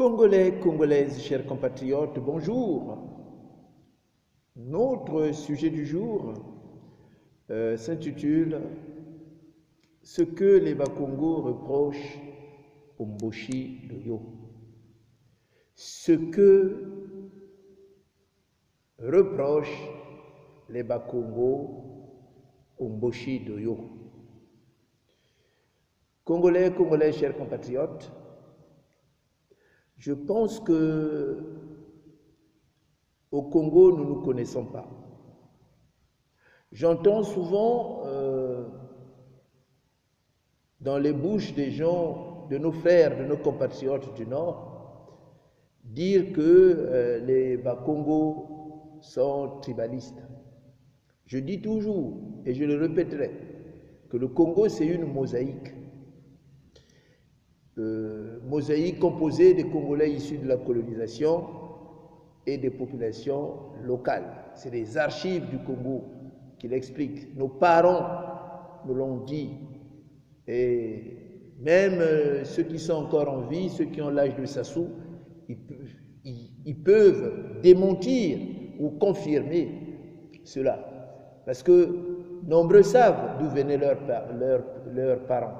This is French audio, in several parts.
Congolais, Congolaises, chers compatriotes, bonjour. Notre sujet du jour s'intitule « Ce que les Bakongo reprochent au Mboshi Doyo ». Ce que reprochent les Bakongo au Mboshi Doyo. Congolais, Congolais, chers compatriotes, je pense que au Congo, nous ne nous connaissons pas. J'entends souvent dans les bouches des gens, de nos frères, de nos compatriotes du Nord, dire que les Bakongo sont tribalistes. Je dis toujours, et je le répéterai, que le Congo, c'est une mosaïque. Mosaïque composée des Congolais issus de la colonisation et des populations locales. C'est les archives du Congo qui l'expliquent. Nos parents nous l'ont dit. Et même ceux qui sont encore en vie, ceux qui ont l'âge de Sassou, ils peuvent démentir ou confirmer cela. Parce que nombreux savent d'où venaient leurs parents.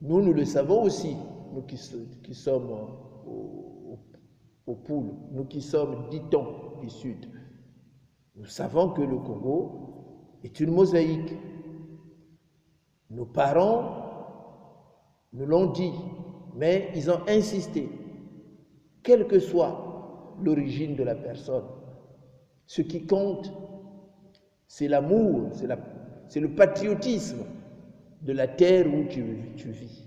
Nous, nous le savons aussi, nous qui sommes au Poul, nous qui sommes, dit-on, du Sud. Nous savons que le Congo est une mosaïque. Nos parents nous l'ont dit, mais ils ont insisté, quelle que soit l'origine de la personne. Ce qui compte, c'est l'amour, c'est le patriotisme de la terre où tu vis.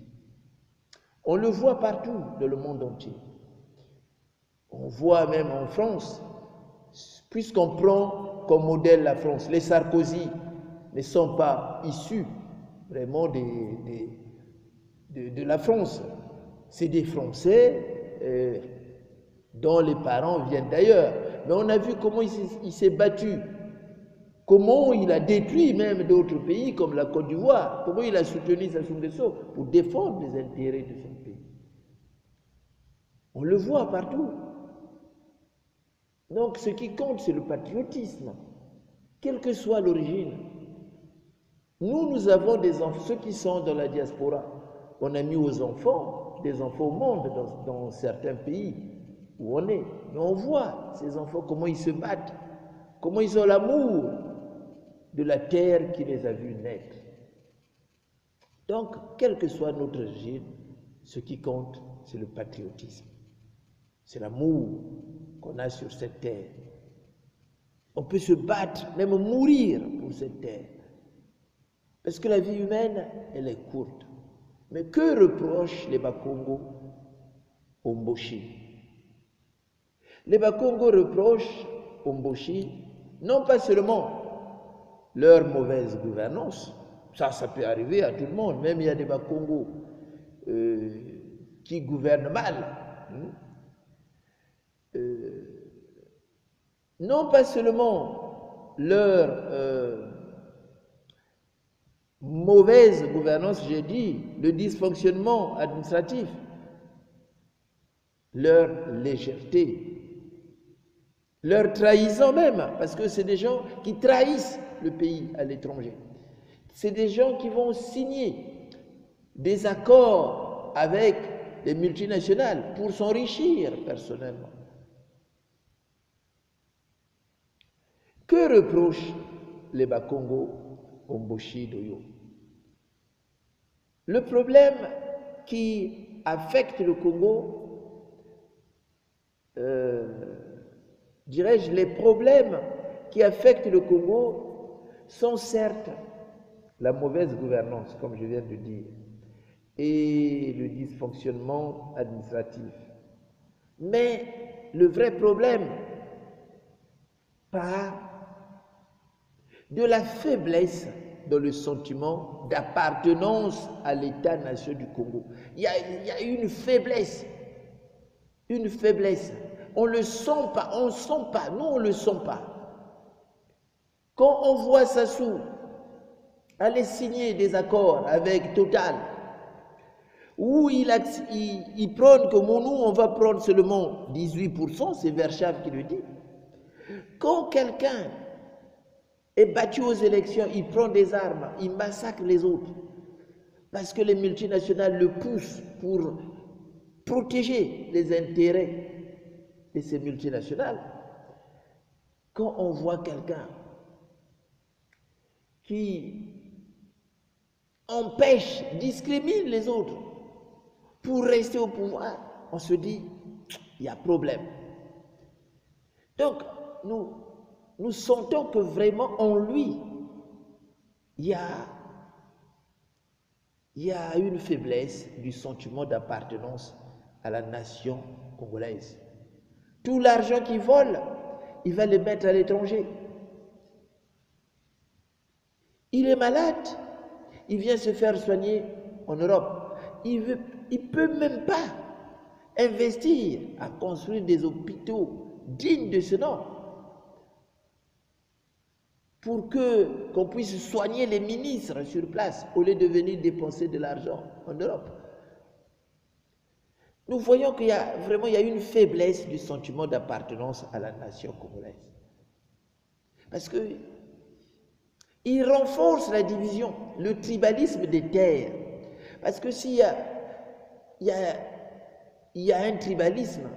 On le voit partout dans le monde entier. On voit même en France, puisqu'on prend comme modèle la France, les Sarkozy ne sont pas issus vraiment de la France. C'est des Français dont les parents viennent d'ailleurs. Mais on a vu comment il s'est battu. Comment il a détruit même d'autres pays comme la Côte d'Ivoire, comment il a soutenu Sassou Nguesso pour défendre les intérêts de son pays. On le voit partout. Donc ce qui compte, c'est le patriotisme, quelle que soit l'origine. Nous avons des enfants, ceux qui sont dans la diaspora, on a mis aux enfants, des enfants au monde dans certains pays où on est. Mais on voit ces enfants, comment ils se battent, comment ils ont l'amour de la terre qui les a vus naître. Donc, quelle que soit notre origine, ce qui compte, c'est le patriotisme. C'est l'amour qu'on a sur cette terre. On peut se battre, même mourir pour cette terre. Parce que la vie humaine, elle est courte. Mais que reprochent les Bakongo au Mboshi? Les Bakongo reprochent au Mboshi non pas seulement leur mauvaise gouvernance, ça peut arriver à tout le monde, même il y a des Bakongo qui gouvernent mal. Non pas seulement leur mauvaise gouvernance, j'ai dit, le dysfonctionnement administratif, leur légèreté, leur trahison même, parce que c'est des gens qui trahissent le pays à l'étranger. C'est des gens qui vont signer des accords avec les multinationales pour s'enrichir personnellement. Que reprochent les Bakongo au Mboshi Doyo? Le problème qui affecte le Congo, dirais-je, les problèmes qui affectent le Congo sont certes la mauvaise gouvernance, comme je viens de dire, et le dysfonctionnement administratif. Mais le vrai problème part de la faiblesse dans le sentiment d'appartenance à l'État-nation du Congo. Il y a une faiblesse. Une faiblesse. On ne le sent pas, on ne sent pas, nous on ne le sent pas. Quand on voit Sassou aller signer des accords avec Total où il prône que nous, on va prendre seulement 18%, c'est Verschav qui le dit. Quand quelqu'un est battu aux élections, il prend des armes, il massacre les autres, parce que les multinationales le poussent pour protéger les intérêts de ces multinationales. Quand on voit quelqu'un qui empêche, discrimine les autres pour rester au pouvoir, on se dit, il y a problème. Donc, nous sentons que vraiment en lui, il y a une faiblesse du sentiment d'appartenance à la nation congolaise. Tout l'argent qu'il vole, il va le mettre à l'étranger. Il est malade, il vient se faire soigner en Europe. Il ne peut même pas investir à construire des hôpitaux dignes de ce nom pour qu'on puisse soigner les ministres sur place au lieu de venir dépenser de l'argent en Europe. Nous voyons qu'il y a une faiblesse du sentiment d'appartenance à la nation congolaise. Parce qu'il renforce la division, le tribalisme des terres. Parce que s'il y a un tribalisme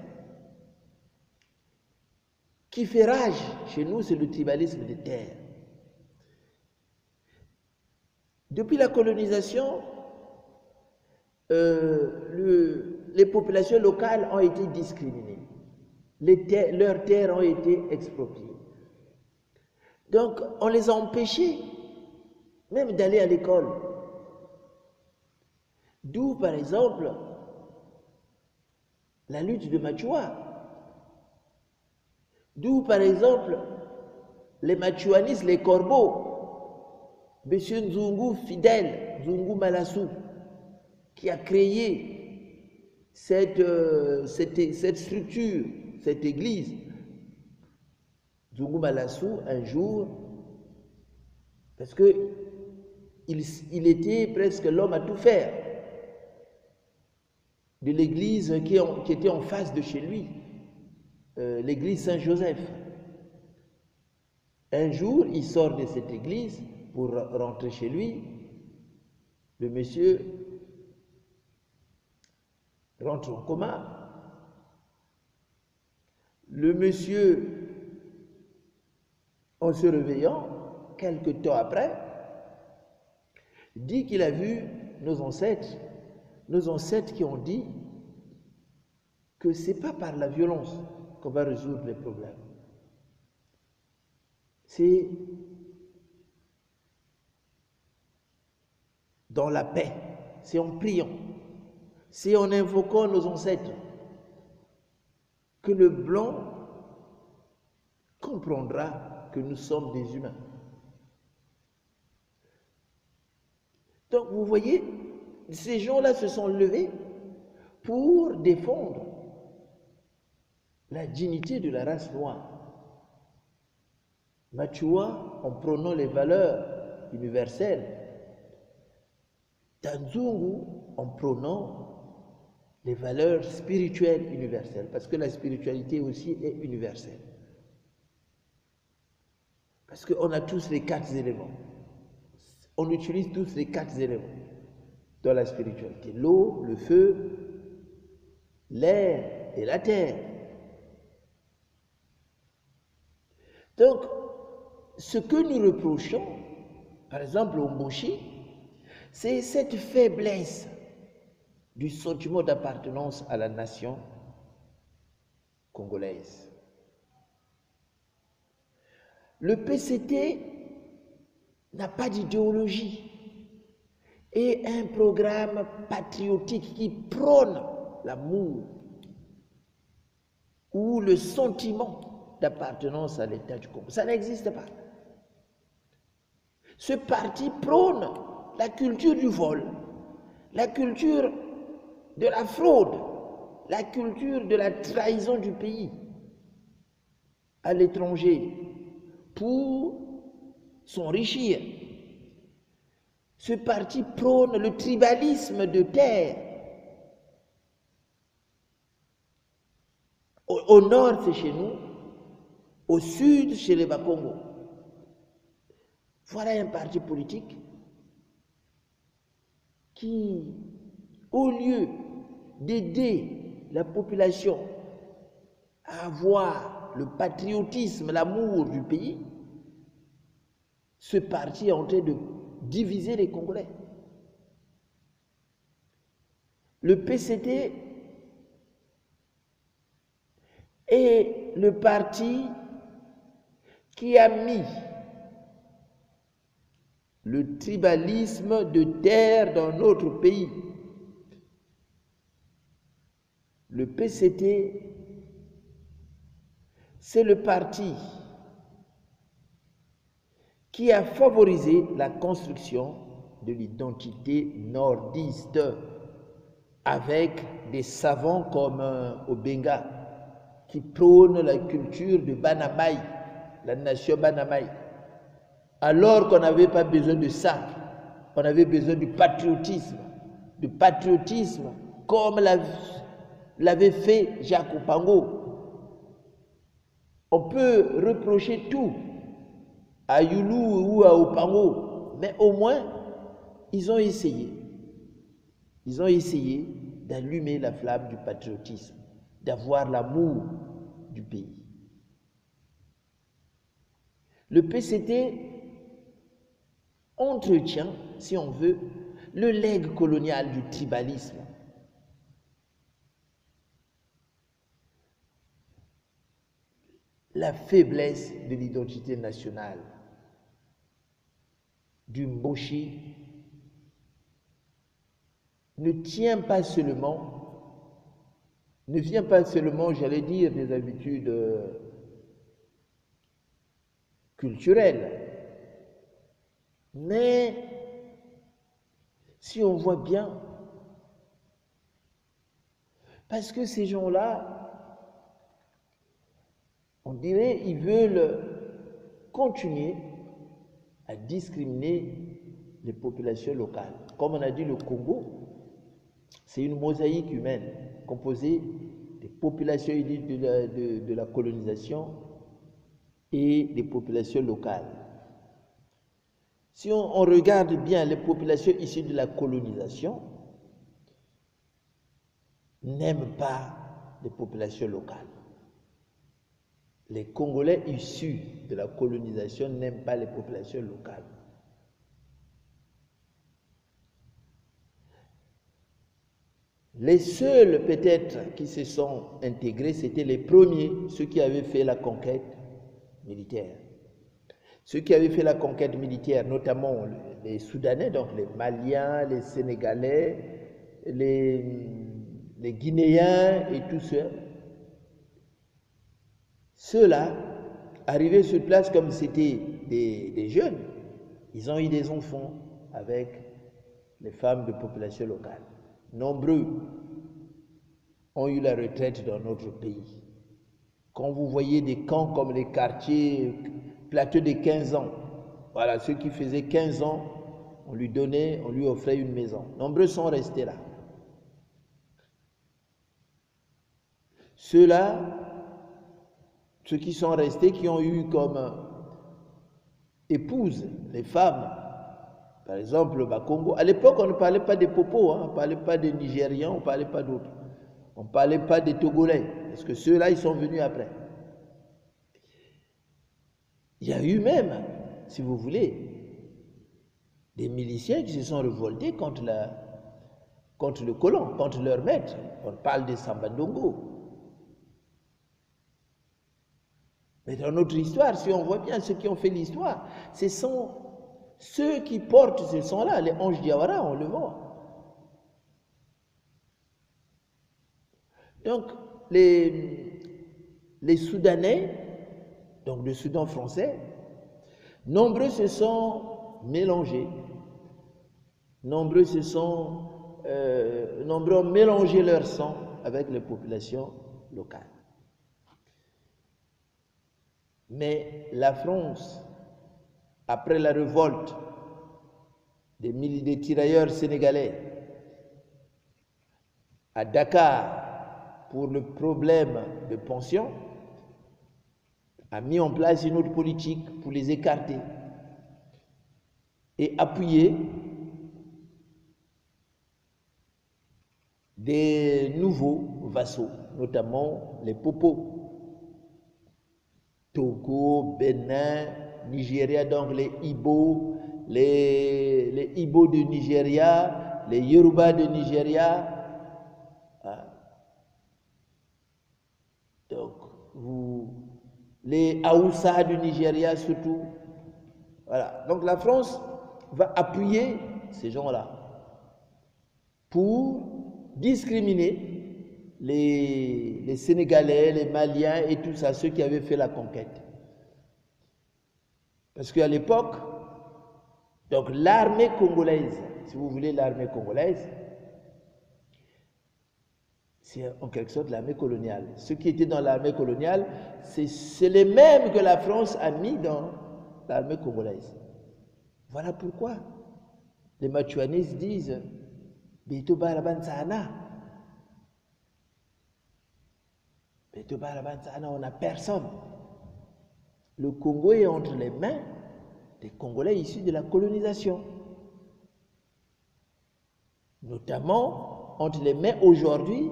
qui fait rage chez nous, c'est le tribalisme des terres. Depuis la colonisation, les populations locales ont été discriminées. Leurs terres ont été expropriées. Donc, on les a empêchés même d'aller à l'école. D'où, par exemple, la lutte de Machua. D'où, par exemple, les Machuanistes, les corbeaux. M. Nzungu Fidèle, Nzungu Malassou, qui a créé cette structure, cette église. Nzungu Malassou, un jour, parce qu'il était presque l'homme à tout faire de l'église qui était en face de chez lui, l'église Saint-Joseph. Un jour, il sort de cette église pour rentrer chez lui. Le monsieur rentre en coma. Le monsieur, en se réveillant, quelque temps après, dit qu'il a vu nos ancêtres qui ont dit que ce n'est pas par la violence qu'on va résoudre les problèmes. C'est dans la paix, c'est en priant, c'est en invoquant nos ancêtres que le blanc comprendra que nous sommes des humains. Donc vous voyez, ces gens-là se sont levés pour défendre la dignité de la race noire. Machua, en prônant les valeurs universelles, Nzungu, en prônant les valeurs spirituelles universelles, parce que la spiritualité aussi est universelle. Parce qu'on a tous les 4 éléments. On utilise tous les 4 éléments dans la spiritualité. L'eau, le feu, l'air et la terre. Donc, ce que nous reprochons, par exemple au Moshi, c'est cette faiblesse du sentiment d'appartenance à la nation congolaise. Le PCT n'a pas d'idéologie et un programme patriotique qui prône l'amour ou le sentiment d'appartenance à l'État du Congo. Ça n'existe pas. Ce parti prône la culture du vol, la culture de la fraude, la culture de la trahison du pays à l'étranger pour s'enrichir. Ce parti prône le tribalisme de terre Au nord, c'est chez nous. Au sud, chez les Bakongo. Voilà un parti politique qui, au lieu d'aider la population à avoir le patriotisme, l'amour du pays, ce parti est en train de diviser les Congolais. Le PCT est le parti qui a mis le tribalisme de terre dans notre pays. Le PCT, c'est le parti qui a favorisé la construction de l'identité nordiste avec des savants comme Obenga qui prônent la culture de Banamaï, la nation Banamaï. Alors qu'on n'avait pas besoin de ça, on avait besoin du patriotisme comme l'avait fait Jacques Opango. On peut reprocher tout à Youlou ou à Opango, mais au moins, ils ont essayé. Ils ont essayé d'allumer la flamme du patriotisme, d'avoir l'amour du pays. Le PCT entretient, si on veut, le legs colonial du tribalisme. La faiblesse de l'identité nationale, du Mboshi, ne vient pas seulement, j'allais dire, des habitudes culturelles, mais si on voit bien, parce que ces gens-là, on dirait ils veulent continuer à discriminer les populations locales. Comme on a dit, le Congo, c'est une mosaïque humaine composée des populations issues de la colonisation et des populations locales. Si on regarde bien les populations issues de la colonisation, n'aiment pas les populations locales. Les Congolais issus de la colonisation n'aiment pas les populations locales. Les seuls peut-être qui se sont intégrés, c'était les premiers, ceux qui avaient fait la conquête militaire. Ceux qui avaient fait la conquête militaire, notamment les Soudanais, donc les Maliens, les Sénégalais, les Guinéens et tout ça, ceux-là, arrivés sur place comme c'était des jeunes, ils ont eu des enfants avec les femmes de population locale. Nombreux ont eu la retraite dans notre pays. Quand vous voyez des camps comme les quartiers, plateau de 15 ans, voilà, ceux qui faisaient 15 ans, on lui offrait une maison. Nombreux sont restés là. Ceux-là, ceux qui sont restés, qui ont eu comme épouses les femmes, par exemple le Bakongo. À l'époque, on ne parlait pas des Popos, on ne parlait pas des Nigérians, on ne parlait pas d'autres. On ne parlait pas des Togolais, parce que ceux-là, ils sont venus après. Il y a eu même, si vous voulez, des miliciens qui se sont révoltés contre le colon, contre leur maître. On parle des Sambandongo. Mais dans notre histoire, si on voit bien ceux qui ont fait l'histoire, ce sont ceux qui portent ce sang-là, les Anges Diawara, on le voit. Donc, les Soudanais, donc le Soudan français, nombreux se sont mélangés. Nombreux ont mélangé leur sang avec les populations locales. Mais la France, après la révolte des tirailleurs sénégalais à Dakar pour le problème de pension, a mis en place une autre politique pour les écarter et appuyer des nouveaux vassaux, notamment les Popos, Togo, Bénin, Nigeria, donc les Ibo, les Ibo de Nigeria, les Yoruba de Nigeria. Donc, les Haoussa du Nigeria surtout. Voilà. Donc la France va appuyer ces gens-là pour discriminer les Sénégalais, les Maliens et tout ça, ceux qui avaient fait la conquête. Parce qu'à l'époque, donc l'armée congolaise, si vous voulez l'armée congolaise, c'est en quelque sorte l'armée coloniale. Ceux qui étaient dans l'armée coloniale, c'est les mêmes que la France a mis dans l'armée congolaise. Voilà pourquoi les Machuanistes disent Beto Barabanzana. Beto Barabanzana, on n'a personne. Le Congo est entre les mains des Congolais issus de la colonisation. Notamment entre les mains aujourd'hui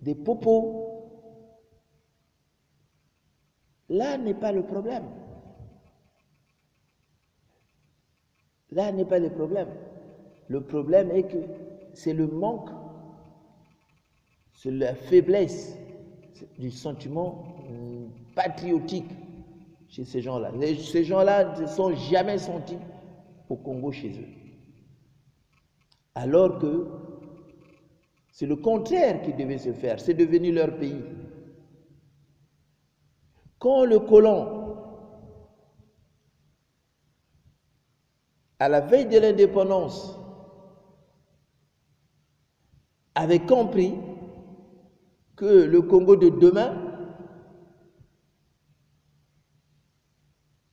des Popos. Là n'est pas le problème. Là n'est pas le problème. Le problème est que c'est le manque, c'est la faiblesse du sentiment patriotique chez ces gens-là. Ces gens-là ne se sont jamais sentis au Congo chez eux. Alors que c'est le contraire qui devait se faire, c'est devenu leur pays. Quand le colon, à la veille de l'indépendance, avait compris que le Congo de demain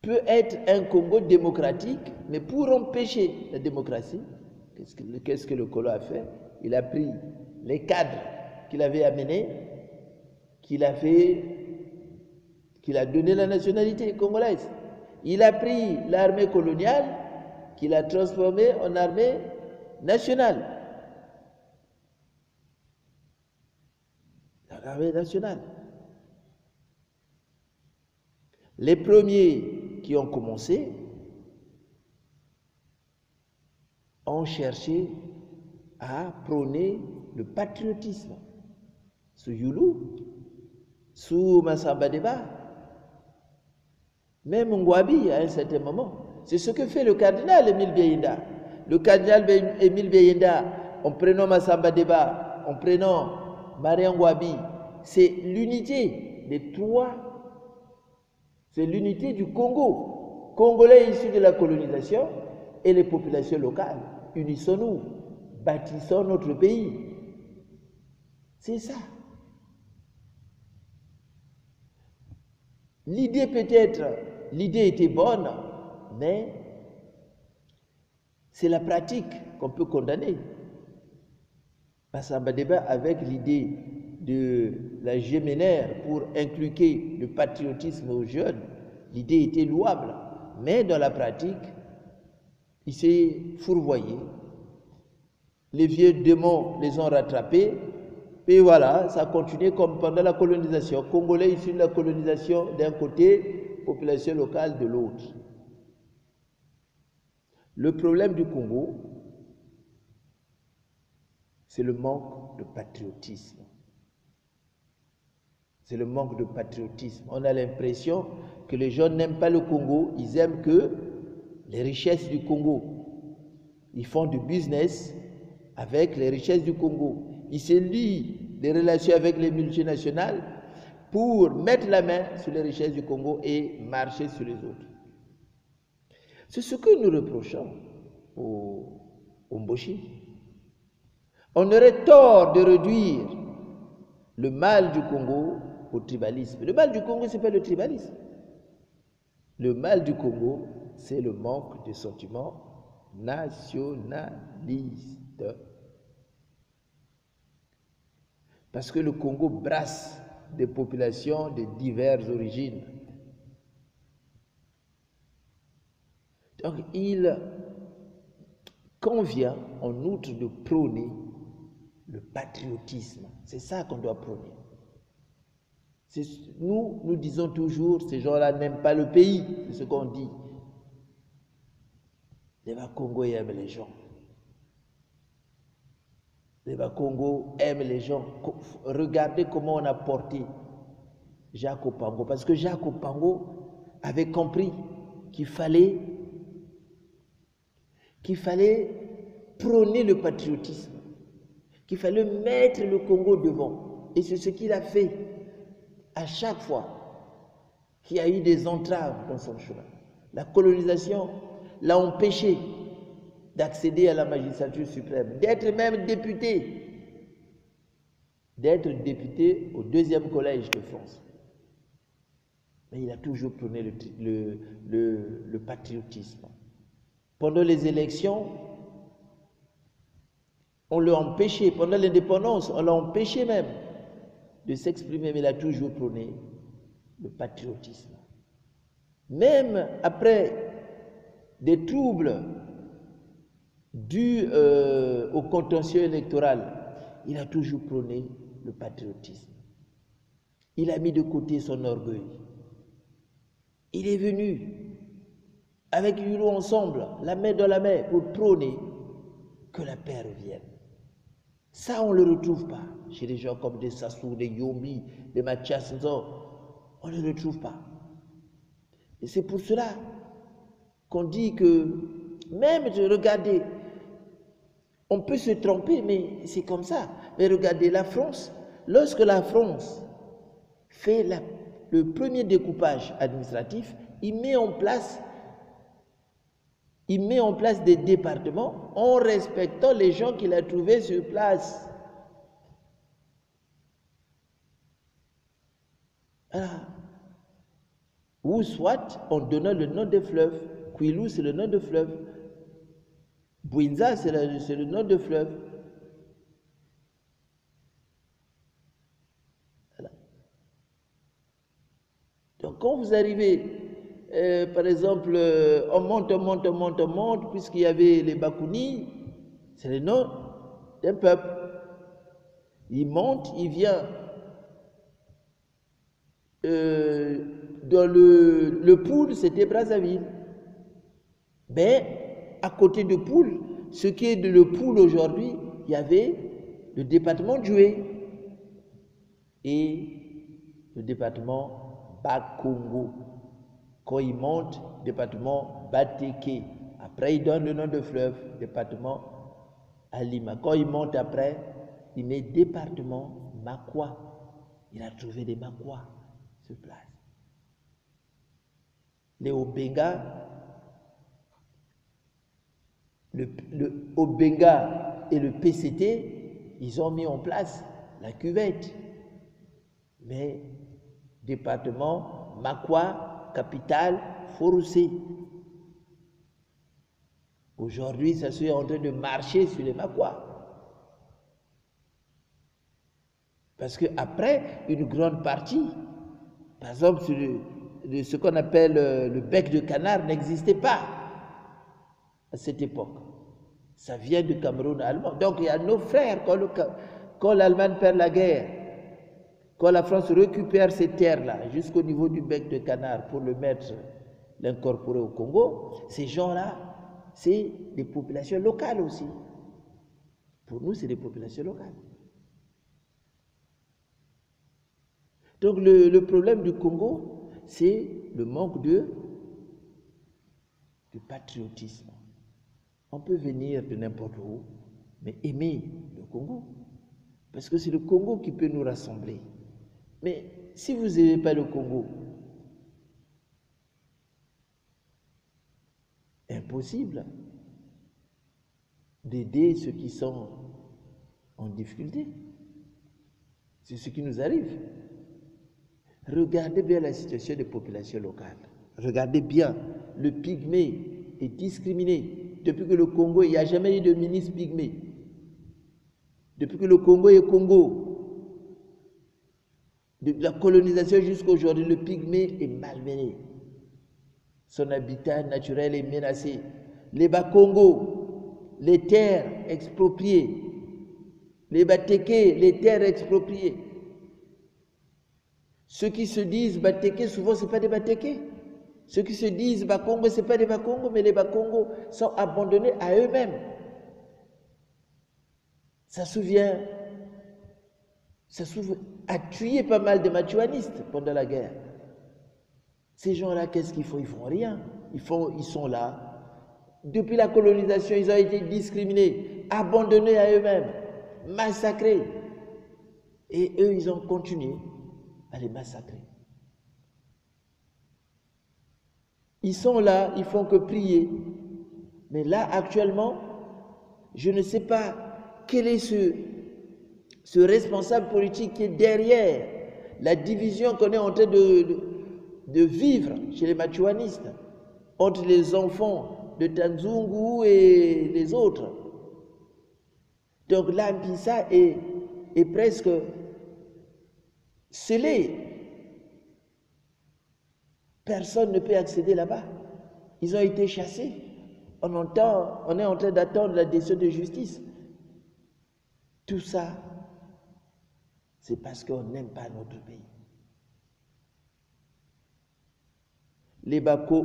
peut être un Congo démocratique, mais pour empêcher la démocratie, qu'est-ce que le colon a fait? Il a pris les cadres qu'il avait amenés, qu'il a donné la nationalité congolaise. Il a pris l'armée coloniale, qu'il a transformée en armée nationale. L'armée nationale. Les premiers qui ont commencé ont cherché à prôner le patriotisme. Sous Youlou, sous Massamba Deba, même Ngwabi à un certain moment. C'est ce que fait le cardinal Émile Biayenda. Le cardinal Émile Biayenda, en prenant Massamba Deba, en prenant Marie Ngwabi, c'est l'unité des trois, c'est l'unité du Congo. Congolais issus de la colonisation et les populations locales. Unissons-nous, bâtissons notre pays. C'est ça. L'idée était bonne, mais c'est la pratique qu'on peut condamner. Massamba Deba, avec l'idée de la Géménaire pour inculquer le patriotisme aux jeunes, l'idée était louable, mais dans la pratique, il s'est fourvoyé. Les vieux démons les ont rattrapés, et voilà, ça a continué comme pendant la colonisation. Congolais issus de la colonisation d'un côté, population locale de l'autre. Le problème du Congo, c'est le manque de patriotisme. C'est le manque de patriotisme. On a l'impression que les gens n'aiment pas le Congo, ils aiment que les richesses du Congo. Ils font du business avec les richesses du Congo. Ils se lient des relations avec les multinationales pour mettre la main sur les richesses du Congo et marcher sur les autres. C'est ce que nous reprochons au Mboshi. On aurait tort de réduire le mal du Congo au tribalisme. Le mal du Congo, ce n'est pas le tribalisme. Le mal du Congo, c'est le manque de sentiments nationalistes. Parce que le Congo brasse des populations de diverses origines. Donc il convient en outre de prôner le patriotisme. C'est ça qu'on doit prôner. Nous disons toujours, ces gens-là n'aiment pas le pays, c'est ce qu'on dit. Les Bas-Congo aiment les gens. Les Bas-Congo aiment les gens. Regardez comment on a porté Jacques Opango. Parce que Jacques Opango avait compris qu'il fallait prôner le patriotisme, qu'il fallait mettre le Congo devant. Et c'est ce qu'il a fait à chaque fois qu'il y a eu des entraves dans son chemin. La colonisation l'a empêché d'accéder à la magistrature suprême, d'être même député au 2e collège de France. Mais il a toujours prôné le patriotisme. Pendant les élections, on l'a empêché, pendant l'indépendance, on l'a empêché même de s'exprimer, mais il a toujours prôné le patriotisme. Même après des troubles dus au contentieux électoral, il a toujours prôné le patriotisme. Il a mis de côté son orgueil. Il est venu avec Hulot ensemble, la main dans la main, pour prôner que la paix revienne. Ça, on ne le retrouve pas chez des gens comme des Sassou, des Yombi, des Mathias Nzo. On ne le retrouve pas. Et c'est pour cela qu'on dit que, même, regardez, on peut se tromper, mais c'est comme ça. Mais regardez, la France, lorsque la France fait le premier découpage administratif, il met en place des départements en respectant les gens qu'il a trouvés sur place. Voilà. Ou soit en donnant le nom des fleuves. Kwilu, c'est le nom de fleuve. Bouinza, c'est le nom de fleuve. Voilà. Donc quand vous arrivez, par exemple, on monte, puisqu'il y avait les Bakouni, c'est le nom d'un peuple. Il monte, il vient dans le Poul, c'était Brazzaville. Mais à côté de Poul, ce qui est de le Poul aujourd'hui, il y avait le département de Djoué et le département Bas-Congo. Quand il monte, département Bateke. Après, il donne le nom de fleuve, département Alima. Quand il monte après, il met département Makwa. Il a trouvé des Makwa sur place. Les Obenga, le Obenga et le PCT, ils ont mis en place la cuvette. Mais département Makwa, capitale Forossé. Aujourd'hui, ça se est en train de marcher sur les Makwa. Parce qu'après, une grande partie, par exemple, sur ce qu'on appelle le bec de canard n'existait pas à cette époque. Ça vient du Cameroun allemand. Donc il y a nos frères, quand l'Allemagne perd la guerre, quand la France récupère ces terres-là jusqu'au niveau du bec de canard pour l'incorporer au Congo, ces gens-là, c'est des populations locales aussi. Pour nous, c'est des populations locales. Donc le problème du Congo, c'est le manque de patriotisme. On peut venir de n'importe où, mais aimer le Congo. Parce que c'est le Congo qui peut nous rassembler. Mais si vous n'aimez pas le Congo, impossible d'aider ceux qui sont en difficulté. C'est ce qui nous arrive. Regardez bien la situation des populations locales. Regardez bien, le pygmée est discriminé. Depuis que le Congo, il n'y a jamais eu de ministre pygmée. Depuis que le Congo est Congo, de la colonisation jusqu'à aujourd'hui, le pygmée est malmené. Son habitat naturel est menacé. Les Bas-Congo, les terres expropriées. Les Batéké, les terres expropriées. Ceux qui se disent Batéké, souvent ce n'est pas des Batéké. Ceux qui se disent Bas-Congo, ce n'est pas des Bas-Congo, mais les Bas-Congo sont abandonnés à eux-mêmes. Ça a tué pas mal de machuanistes pendant la guerre. Ces gens-là, qu'est-ce qu'ils font? Ils font rien. Ils sont là. Depuis la colonisation, ils ont été discriminés, abandonnés à eux-mêmes, massacrés. Et eux, ils ont continué à les massacrer. Ils sont là, ils font que prier. Mais là, actuellement, je ne sais pas quel est ce responsable politique qui est derrière la division qu'on est en train de vivre chez les machuanistes, entre les enfants de Tanzungu et les autres. Donc là, Mpisa est presque scellé. Personne ne peut accéder là-bas. Ils ont été chassés. On est en train d'attendre la décision de justice. Tout ça, c'est parce qu'on n'aime pas notre pays.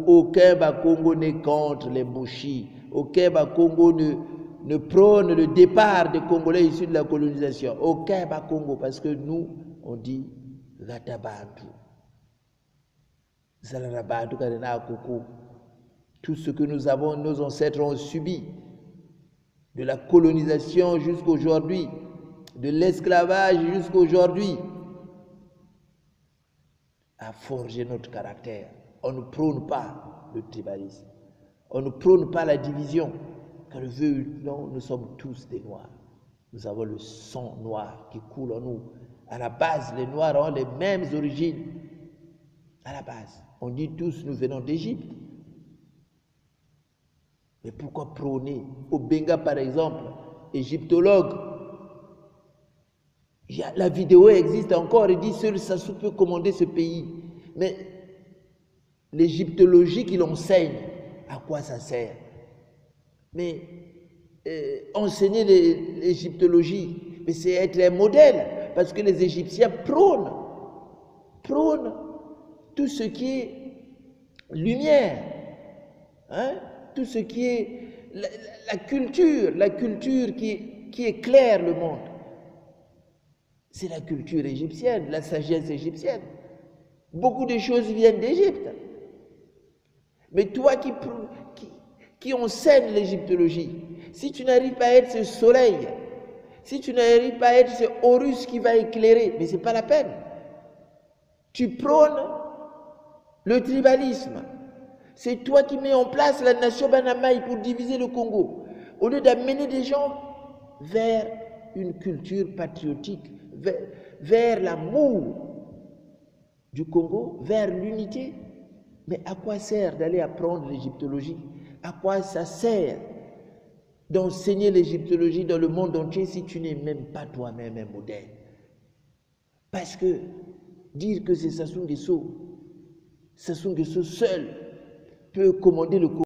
Aucun Bas-Congo n'est contre les Bouchis. Aucun Bas-Congo ne prône le départ des Congolais issus de la colonisation. Aucun Bas-Congo, parce que nous, on dit Gatabantu. Zalarabantu, Kadena Koko. Tout ce que nous avons, nos ancêtres ont subi, de la colonisation jusqu'à aujourd'hui, de l'esclavage jusqu'à aujourd'hui, a forgé notre caractère. On ne prône pas le tribalisme. On ne prône pas la division. Car le veut, non, nous sommes tous des Noirs. Nous avons le sang noir qui coule en nous. À la base, les Noirs ont les mêmes origines. À la base, on dit tous, nous venons d'Égypte. Mais pourquoi prôner? Au Benga, par exemple, égyptologue, la vidéo existe encore, il dit seul Sassou peut commander ce pays. Mais l'égyptologie qu'il enseigne, à quoi ça sert? Mais enseigner l'égyptologie, mais c'est être un modèle, parce que les Égyptiens prônent tout ce qui est lumière, hein? Tout ce qui est la culture qui éclaire le monde. C'est la culture égyptienne, la sagesse égyptienne. Beaucoup de choses viennent d'Égypte. Mais toi qui enseigne l'égyptologie, si tu n'arrives pas à être ce soleil, si tu n'arrives pas à être ce Horus qui va éclairer, mais ce n'est pas la peine. Tu prônes le tribalisme. C'est toi qui mets en place la nation Banamaï pour diviser le Congo. Au lieu d'amener des gens vers une culture patriotique, vers l'amour du Congo, vers l'unité. Mais à quoi sert d'aller apprendre l'égyptologie? À quoi ça sert d'enseigner l'égyptologie dans le monde entier si tu n'es même pas toi-même un modèle? Parce que dire que c'est Sassou Nguesso seul peut commander le Congo.